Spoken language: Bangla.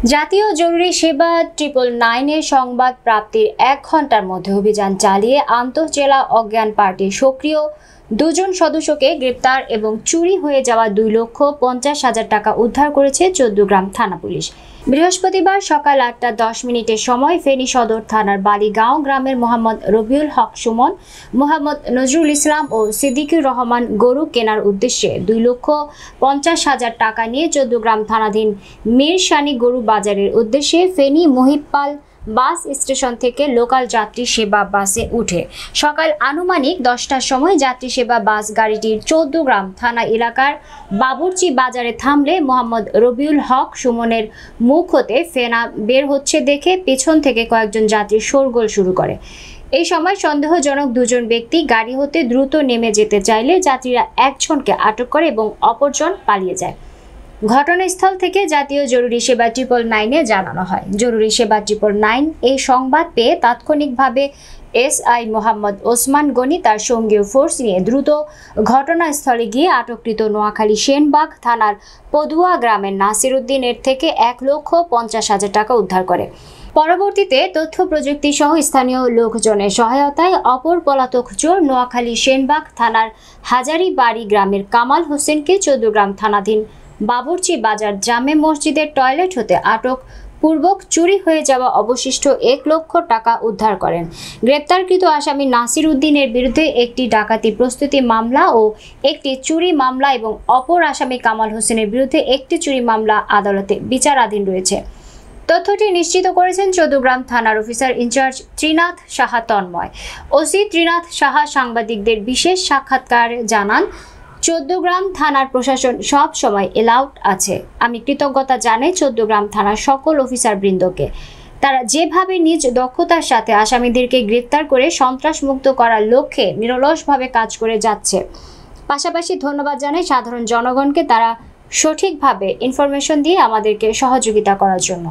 জাতীয় জরুরি সেবা 999 সংবাদ প্রাপ্তির 1 ঘন্টার মধ্যে অভিযান চালিয়ে আন্তঃজেলা অজ্ঞান পার্টির সক্রিয় 2 জন সদস্যকে গ্রেপ্তার এবং চুরি হয়ে যাওয়া 2,50,000 টাকা উদ্ধার করেছে চৌদ্দগ্রাম থানা পুলিশ। বৃহস্পতিবার সকাল 8:10 সময় ফেনী সদর থানার বালিগাঁও গ্রামের মোহাম্মদ রবিউল হক সুমন, মোহাম্মদ নজরুল ইসলাম ও সিদ্দিকুর রহমান গরু কেনার উদ্দেশ্যে 2,50,000 টাকা নিয়ে চৌদ্দগ্রাম থানাধীন মিরসানি গরু বাজারের উদ্দেশ্যে ফেনী মহিপাল বাস স্টেশন থেকে লোকাল যাত্রী সেবা বাসে উঠে সকাল আনুমানিক 10টার সময় যাত্রী সেবা বাস গাড়িটির চৌদ্দগ্রাম থানা এলাকার বাবুরচি বাজারে থামলে মোহাম্মদ রবিউল হক সুমনের মুখ হতে ফেনা বের হচ্ছে দেখে পেছন থেকে কয়েকজন যাত্রী শোরগোল শুরু করে। এই সময় সন্দেহজনক 2 জন ব্যক্তি গাড়ি হতে দ্রুত নেমে যেতে চাইলে যাত্রীরা একজনকে আটক করে এবং অপরজন পালিয়ে যায়। ঘটনাস্থল থেকে জাতীয় জরুরি সেবা 999 জানানো হয়। জরুরি সেবা 999 এই সংবাদ পেয়ে তাৎক্ষণিকভাবে এসআই মোহাম্মদ ওসমান গনি তার সঙ্গীয় ফোর্স নিয়ে দ্রুত ঘটনাস্থলে গিয়ে আটককৃত নোয়াখালী সেনবাগ থানার পদুয়া গ্রামের নাসির উদ্দিনের থেকে 1,50,000 টাকা উদ্ধার করে। পরবর্তীতে তথ্য প্রযুক্তি সহ স্থানীয় লোকজনের সহায়তায় অপর পলাতক চোর নোয়াখালী সেনবাগ থানার হাজারিবাড়ি গ্রামের কামাল হোসেনকে চৌদ্দগ্রাম থানাধীন বাবুরচি বাজার জামে মসজিদের টয়লেট হতে আটক পূর্বক চুরি হয়ে যাওয়া অবশিষ্ট 1 লক্ষ টাকা উদ্ধার করেন। গ্রেপ্তারকৃত আসামি নাসির উদ্দিনের বিরুদ্ধে একটি ডাকাতি প্রস্তুতি মামলা ও একটি চুরি মামলা এবং অপর আসামি কামাল হোসেনের বিরুদ্ধে একটি চুরি মামলা আদালতে বিচারাধীন রয়েছে। তথ্যটি নিশ্চিত করেছেন চৌদ্দগ্রাম থানার officer in charge Trinath Saha Tanmoy. OC Trinath Saha সাংবাদিকদের বিশেষ সাক্ষাৎকার জানান, চৌদ্দগ্রাম থানার প্রশাসন সব সময় এলাউট আছে। আমি কৃতজ্ঞতা জানাই চৌদ্দগ্রাম থানার সকল অফিসার বৃন্দকে। তারা যেভাবে নিজ দক্ষতার সাথে আসামিদেরকে গ্রেফতার করে সন্ত্রাসমুক্ত করার লক্ষ্যে নিরলসভাবে কাজ করে যাচ্ছে। পাশাপাশি ধন্যবাদ জানাই সাধারণ জনগণকে, তারা সঠিকভাবে ইনফরমেশন দিয়ে আমাদেরকে সহযোগিতা করার জন্য।